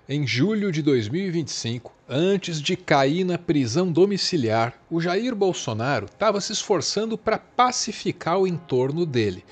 Em julho de 2025, antes de cair na prisão domiciliar, o Jair Bolsonaro estava se esforçando para pacificar o entorno dele.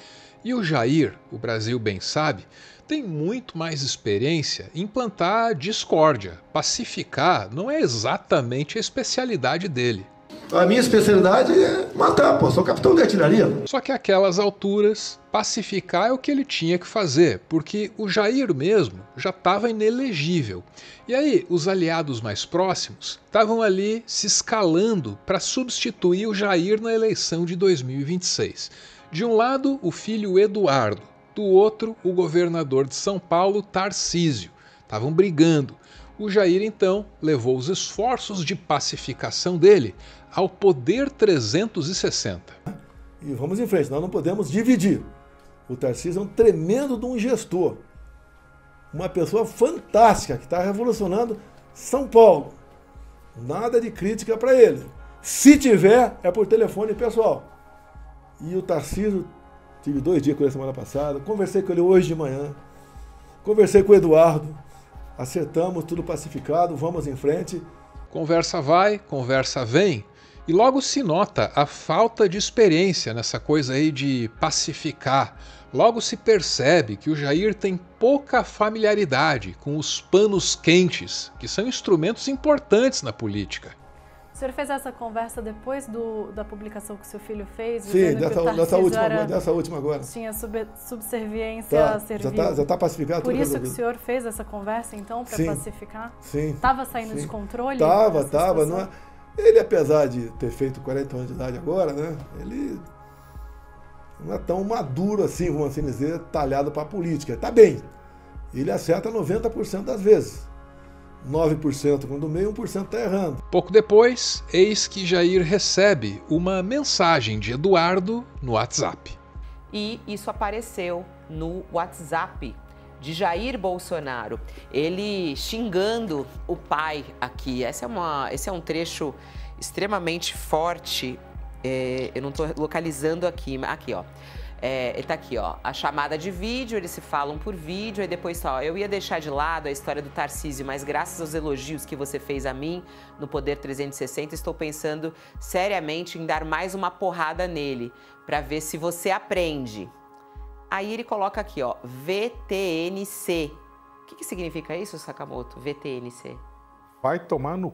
E o Jair, o Brasil bem sabe, tem muito mais experiência em plantar discórdia. Pacificar não é exatamente a especialidade dele. A minha especialidade é matar, pô, sou capitão de artilharia. Só que àquelas alturas, pacificar é o que ele tinha que fazer, porque o Jair mesmo já estava inelegível. E aí, os aliados mais próximos estavam ali se escalando para substituir o Jair na eleição de 2026. De um lado, o filho Eduardo, do outro, o governador de São Paulo, Tarcísio. Estavam brigando. O Jair, então, levou os esforços de pacificação dele ao Poder 360. E vamos em frente, nós não podemos dividir. O Tarcísio é um tremendo de um gestor. Uma pessoa fantástica que está revolucionando São Paulo. Nada de crítica para ele. Se tiver, é por telefone pessoal. E o Tarcísio, tive 2 dias com ele semana passada, conversei com ele hoje de manhã, conversei com o Eduardo, acertamos, tudo pacificado, vamos em frente. Conversa vai, conversa vem, e logo se nota a falta de experiência nessa coisa aí de pacificar. Logo se percebe que o Jair tem pouca familiaridade com os panos quentes, que são instrumentos importantes na polícia. O senhor fez essa conversa depois da publicação que o seu filho fez? Sim, dessa última agora. Tinha subserviência servil. Já está pacificado. Por isso que o senhor fez essa conversa, então, para pacificar? Sim. Estava saindo de controle? Estava. Não é? Ele, apesar de ter feito 40 anos de idade agora, né? Ele não é tão maduro assim, vamos assim dizer, talhado para a política. Está bem. Ele acerta 90% das vezes. 9% quando meio, 1% está errando. Pouco depois, eis que Jair recebe uma mensagem de Eduardo no WhatsApp. E isso apareceu no WhatsApp de Jair Bolsonaro. Ele xingando o pai aqui. Esse é um trecho extremamente forte. Eu não estou localizando aqui. Aqui, ó. Ele tá aqui, ó, a chamada de vídeo, eles se falam por vídeo, aí depois só, eu ia deixar de lado a história do Tarcísio, mas graças aos elogios que você fez a mim no Poder 360, estou pensando seriamente em dar mais uma porrada nele, para ver se você aprende. Aí ele coloca aqui, ó, VTNC. O que significa isso, Sakamoto, VTNC? Vai tomar no...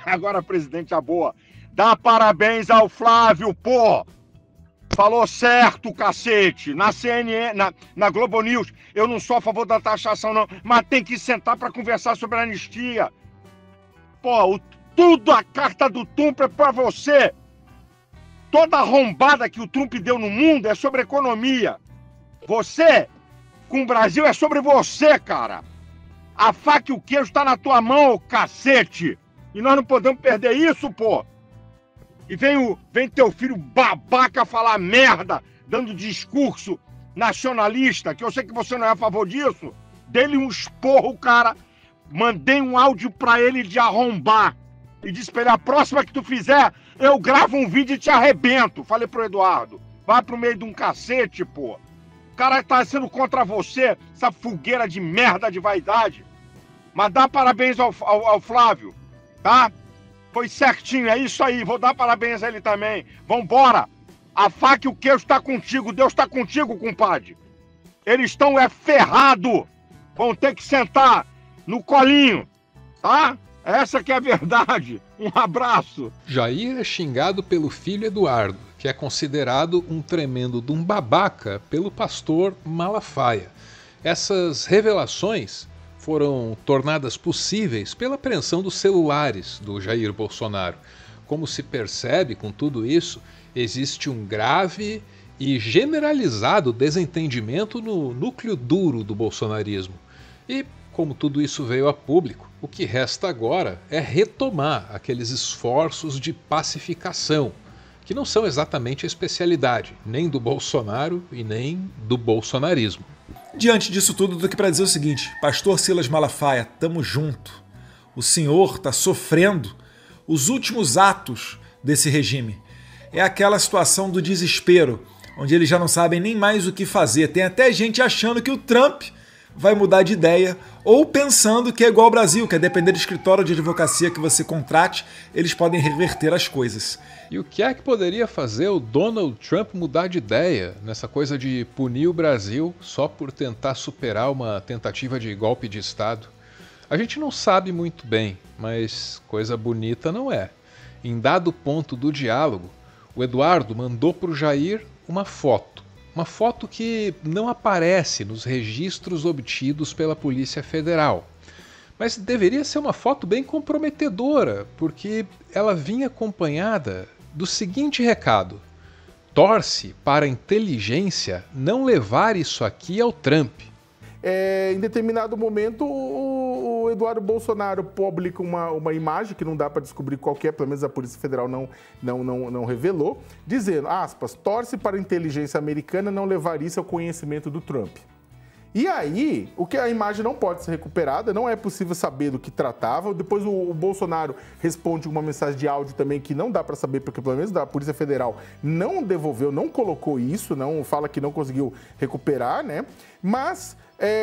Agora, presidente, a boa. Dá parabéns ao Flávio, pô! Falou certo, cacete! Na CNN, na Globo News, eu não sou a favor da taxação, não, mas tem que sentar para conversar sobre a anistia. Pô, tudo a carta do Trump é pra você. Toda a arrombada que o Trump deu no mundo é sobre economia. Você, com o Brasil, é sobre você, cara. A faca e o queijo tá na tua mão, ô cacete! E nós não podemos perder isso, pô! E vem teu filho babaca falar merda, dando discurso nacionalista, que eu sei que você não é a favor disso. Dei-lhe um esporro, cara. Mandei um áudio pra ele de arrombar. E disse pra ele, a próxima que tu fizer, eu gravo um vídeo e te arrebento. Falei pro Eduardo, vai pro meio de um cacete, pô. O cara tá sendo contra você, essa fogueira de merda de vaidade. Mas dá parabéns ao Flávio, tá? Foi certinho, é isso aí. Vou dar parabéns a ele também. Vambora. A faca e o queijo tá contigo. Deus tá contigo, compadre. Eles estão ferrados. Vão ter que sentar no colinho, tá? Essa que é a verdade. Um abraço. Jair é xingado pelo filho Eduardo, que é considerado um tremendo de um babaca pelo pastor Malafaia. Essas revelações foram tornadas possíveis pela apreensão dos celulares do Jair Bolsonaro. Como se percebe com tudo isso, existe um grave e generalizado desentendimento no núcleo duro do bolsonarismo. E, como tudo isso veio a público, o que resta agora é retomar aqueles esforços de pacificação, que não são exatamente a especialidade nem do Bolsonaro e nem do bolsonarismo. Diante disso tudo, do que para dizer o seguinte, pastor Silas Malafaia, tamo junto. O senhor está sofrendo os últimos atos desse regime. É aquela situação do desespero, onde eles já não sabem nem mais o que fazer. Tem até gente achando que o Trump vai mudar de ideia, ou pensando que é igual ao Brasil, que a depender do escritório de advocacia que você contrate, eles podem reverter as coisas. E o que é que poderia fazer o Donald Trump mudar de ideia nessa coisa de punir o Brasil só por tentar superar uma tentativa de golpe de Estado? A gente não sabe muito bem, mas coisa bonita não é. Em dado ponto do diálogo, o Eduardo mandou para o Jair uma foto que não aparece nos registros obtidos pela Polícia Federal. Mas deveria ser uma foto bem comprometedora, porque ela vinha acompanhada do seguinte recado: torce para a inteligência não levar isso aqui ao Trump. Em determinado momento, o Eduardo Bolsonaro publica uma imagem que não dá para descobrir qual que é, pelo menos a Polícia Federal não revelou, dizendo, aspas, torce para a inteligência americana não levar isso ao conhecimento do Trump. E aí, a imagem não pode ser recuperada, não é possível saber do que tratava. Depois o Bolsonaro responde uma mensagem de áudio também que não dá para saber, porque pelo menos a Polícia Federal não devolveu, não colocou isso, não fala que não conseguiu recuperar, né? Mas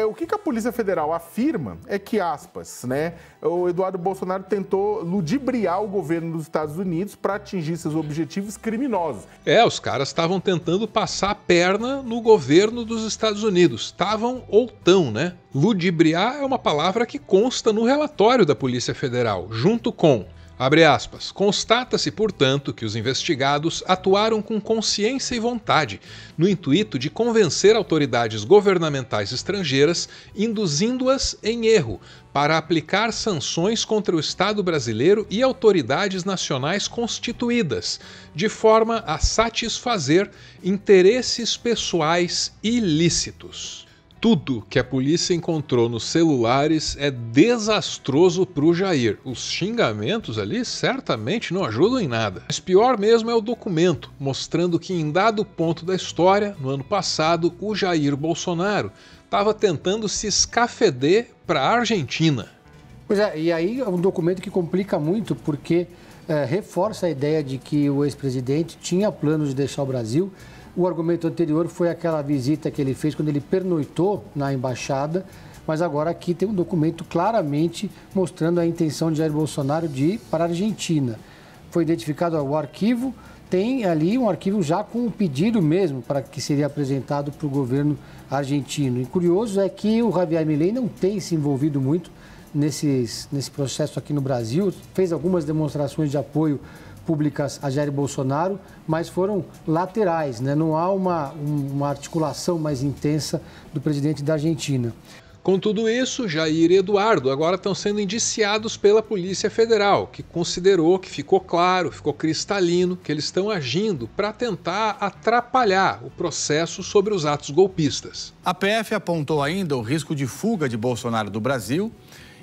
o que a Polícia Federal afirma é que, aspas, né, o Eduardo Bolsonaro tentou ludibriar o governo dos Estados Unidos para atingir seus objetivos criminosos. Os caras estavam tentando passar a perna no governo dos Estados Unidos. Estavam ou tão, né? Ludibriar é uma palavra que consta no relatório da Polícia Federal, junto com... Abre aspas, constata-se, portanto, que os investigados atuaram com consciência e vontade, no intuito de convencer autoridades governamentais estrangeiras, induzindo-as em erro, para aplicar sanções contra o Estado brasileiro e autoridades nacionais constituídas, de forma a satisfazer interesses pessoais ilícitos. Tudo que a polícia encontrou nos celulares é desastroso para o Jair. Os xingamentos ali certamente não ajudam em nada. Mas pior mesmo é o documento, mostrando que em dado ponto da história, no ano passado, o Jair Bolsonaro estava tentando se escafeder para a Argentina. Pois é, e aí é um documento que complica muito, porque reforça a ideia de que o ex-presidente tinha plano de deixar o Brasil. O argumento anterior foi aquela visita que ele fez quando ele pernoitou na embaixada, mas agora aqui tem um documento claramente mostrando a intenção de Jair Bolsonaro de ir para a Argentina. Foi identificado o arquivo, tem ali um arquivo já com um pedido mesmo para que seria apresentado para o governo argentino. E curioso é que o Javier Milei não tem se envolvido muito nesse processo aqui no Brasil, fez algumas demonstrações de apoio públicas a Jair Bolsonaro, mas foram laterais, né? Não há uma articulação mais intensa do presidente da Argentina. Com tudo isso, Jair e Eduardo agora estão sendo indiciados pela Polícia Federal, que considerou que ficou claro, ficou cristalino, que eles estão agindo para tentar atrapalhar o processo sobre os atos golpistas. A PF apontou ainda o risco de fuga de Bolsonaro do Brasil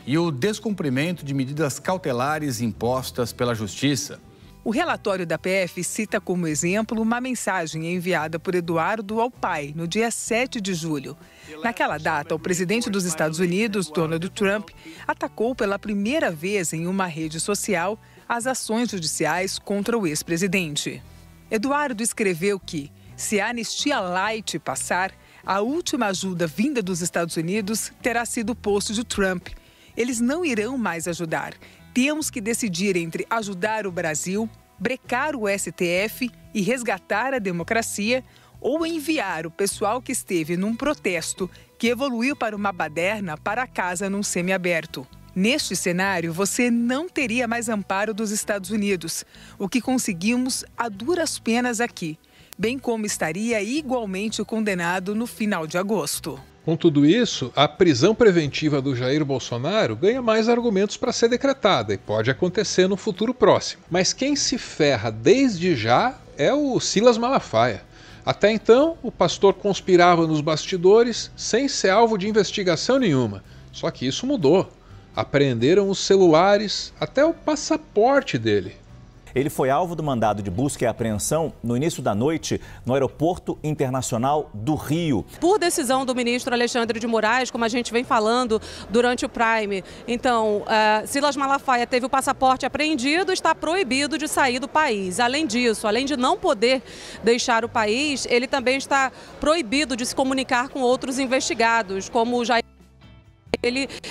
e o descumprimento de medidas cautelares impostas pela Justiça. O relatório da PF cita como exemplo uma mensagem enviada por Eduardo ao pai no dia 7 de julho. Naquela data, o presidente dos Estados Unidos, Donald Trump, atacou pela primeira vez em uma rede social as ações judiciais contra o ex-presidente. Eduardo escreveu que, se a anistia light passar, a última ajuda vinda dos Estados Unidos terá sido o posto de Trump. Eles não irão mais ajudar. Temos que decidir entre ajudar o Brasil, brecar o STF e resgatar a democracia ou enviar o pessoal que esteve num protesto que evoluiu para uma baderna para casa num semiaberto. Neste cenário, você não teria mais amparo dos Estados Unidos, o que conseguimos a duras penas aqui, bem como estaria igualmente condenado no final de agosto. Com tudo isso, a prisão preventiva do Jair Bolsonaro ganha mais argumentos para ser decretada e pode acontecer no futuro próximo. Mas quem se ferra desde já é o Silas Malafaia. Até então, o pastor conspirava nos bastidores sem ser alvo de investigação nenhuma. Só que isso mudou. Apreenderam os celulares, até o passaporte dele. Ele foi alvo do mandado de busca e apreensão no início da noite no Aeroporto Internacional do Rio. Por decisão do ministro Alexandre de Moraes, como a gente vem falando durante o Prime, então, Silas Malafaia teve o passaporte apreendido, está proibido de sair do país. Além disso, além de não poder deixar o país, ele também está proibido de se comunicar com outros investigados, como o Jair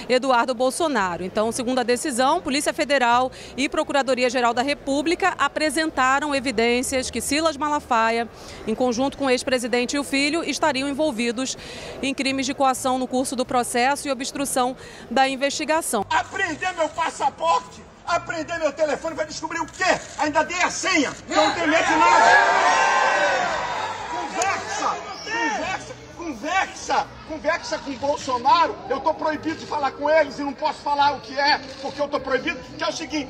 Eduardo Bolsonaro. Então, segundo a decisão, Polícia Federal e Procuradoria-Geral da República apresentaram evidências que Silas Malafaia, em conjunto com o ex-presidente e o filho, estariam envolvidos em crimes de coação no curso do processo e obstrução da investigação. Apreender meu passaporte, apreender meu telefone, vai descobrir o quê? Ainda dei a senha, não tem medo de nada. Conversa com o Bolsonaro, eu tô proibido de falar com eles e não posso falar o que é, porque eu tô proibido, que é o seguinte,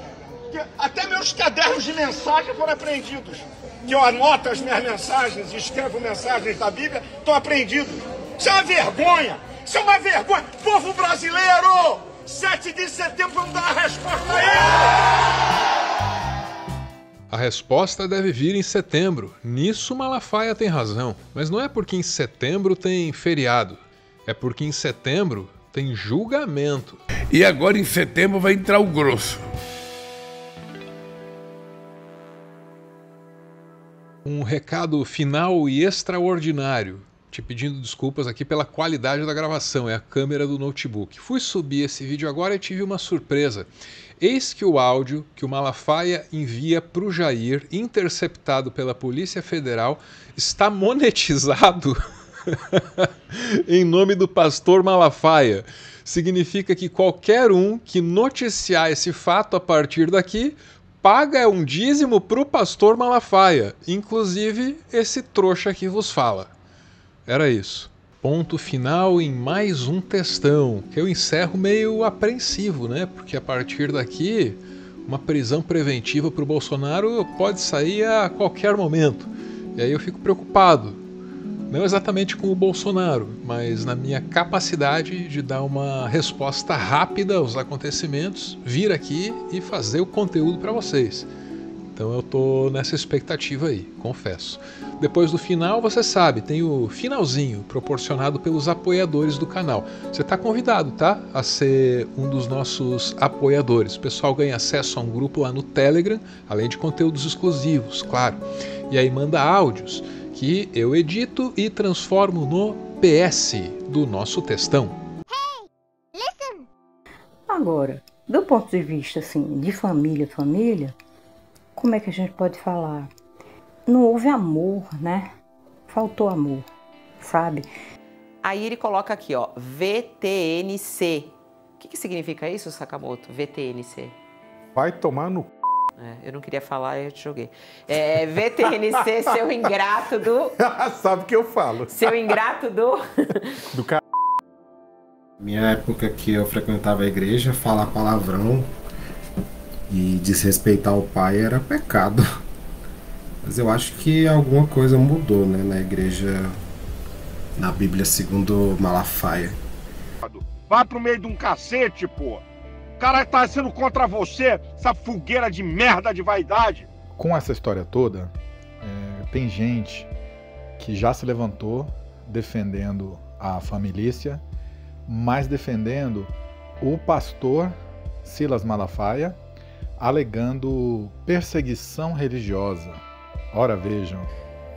que até meus cadernos de mensagem foram apreendidos, que eu anoto as minhas mensagens e escrevo mensagens da Bíblia, estão apreendidos. Isso é uma vergonha, isso é uma vergonha. Povo brasileiro, 7 de setembro, vamos dar a resposta a isso. A resposta deve vir em setembro. Nisso Malafaia tem razão. Mas não é porque em setembro tem feriado. É porque em setembro tem julgamento. E agora em setembro vai entrar o grosso. Um recado final e extraordinário. Te pedindo desculpas aqui pela qualidade da gravação. É a câmera do notebook. Fui subir esse vídeo agora e tive uma surpresa. Eis que o áudio que o Malafaia envia para o Jair, interceptado pela Polícia Federal, está monetizado em nome do pastor Malafaia. Significa que qualquer um que noticiar esse fato a partir daqui paga um dízimo para o pastor Malafaia, inclusive esse trouxa que vos fala. Era isso. Ponto final em mais um textão, que eu encerro meio apreensivo, né? Porque a partir daqui, uma prisão preventiva para o Bolsonaro pode sair a qualquer momento. E aí eu fico preocupado, não exatamente com o Bolsonaro, mas na minha capacidade de dar uma resposta rápida aos acontecimentos, vir aqui e fazer o conteúdo para vocês. Então eu tô nessa expectativa aí, confesso. Depois do final, você sabe, tem o finalzinho proporcionado pelos apoiadores do canal. Você está convidado, tá? A ser um dos nossos apoiadores. O pessoal ganha acesso a um grupo lá no Telegram, além de conteúdos exclusivos, claro. E aí manda áudios que eu edito e transformo no PS do nosso textão. Hey, listen. Agora, do ponto de vista assim, de família, como é que a gente pode falar? Não houve amor, né? Faltou amor, sabe? Aí ele coloca aqui, ó, VTNC. O que significa isso, Sakamoto? VTNC. Vai tomar no c... Eu não queria falar, eu te joguei. VTNC, seu ingrato do... Sabe o que eu falo. Seu ingrato do... Do c... Minha época que eu frequentava a igreja, falar palavrão e desrespeitar o pai era pecado. Mas eu acho que alguma coisa mudou, né, na igreja, na Bíblia segundo Malafaia. Vai pro meio de um cacete, pô. O cara tá sendo contra você, essa fogueira de merda de vaidade. Com essa história toda, tem gente que já se levantou defendendo a família, mas defendendo o pastor Silas Malafaia, alegando perseguição religiosa. Ora, vejam.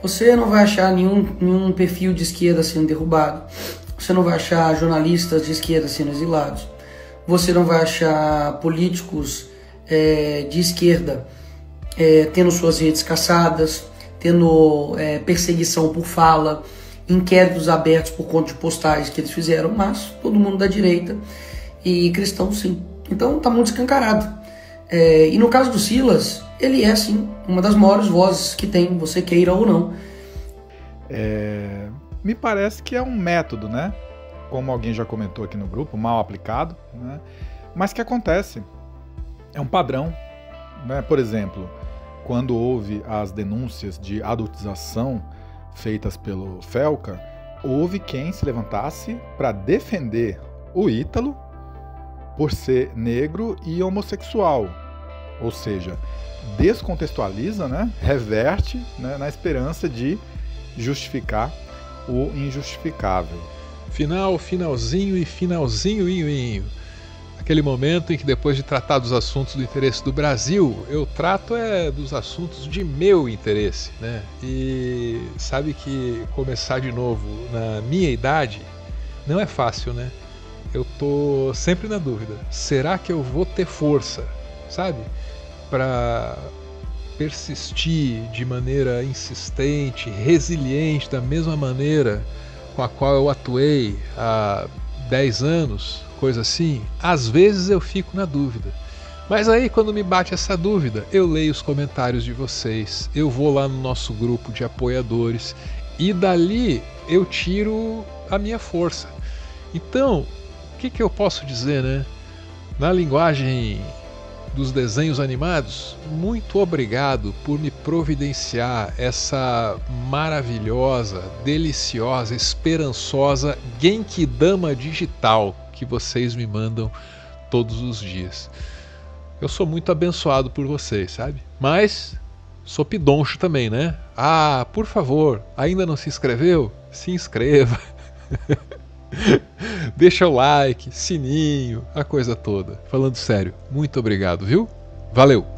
Você não vai achar nenhum perfil de esquerda sendo derrubado. Você não vai achar jornalistas de esquerda sendo exilados. Você não vai achar políticos de esquerda tendo suas redes caçadas, tendo perseguição por fala, inquéritos abertos por conta de postagens que eles fizeram, mas todo mundo da direita e cristão sim. Então tá muito escancarado. E no caso do Silas, ele é sim uma das maiores vozes que tem, você queira ou não. Me parece que é um método, né? Como alguém já comentou aqui no grupo, mal aplicado, né? Mas que acontece. É um padrão, né? Por exemplo, quando houve as denúncias de adultização feitas pelo Felca, houve quem se levantasse para defender o Ítalo por ser negro e homossexual. Ou seja, descontextualiza, né? Reverte, né? Na esperança de justificar o injustificável. Finalzinho e finalzinho. Aquele momento em que, depois de tratar dos assuntos do interesse do Brasil, eu trato dos assuntos de meu interesse, né? E sabe que começar de novo na minha idade não é fácil, né? Eu tô sempre na dúvida. Será que eu vou ter força, sabe? Para persistir de maneira insistente, resiliente, da mesma maneira com a qual eu atuei há 10 anos, coisa assim. Às vezes eu fico na dúvida. Mas aí, quando me bate essa dúvida, eu leio os comentários de vocês, eu vou lá no nosso grupo de apoiadores e dali eu tiro a minha força. Então, o que eu posso dizer, né? Na linguagem dos desenhos animados, muito obrigado por me providenciar essa maravilhosa, deliciosa, esperançosa Genkidama digital que vocês me mandam todos os dias. Eu sou muito abençoado por vocês, sabe? Mas sou pidoncho também, né? Ah, por favor, ainda não se inscreveu? Se inscreva. Deixa o like, sininho, a coisa toda. Falando sério, muito obrigado, viu? Valeu!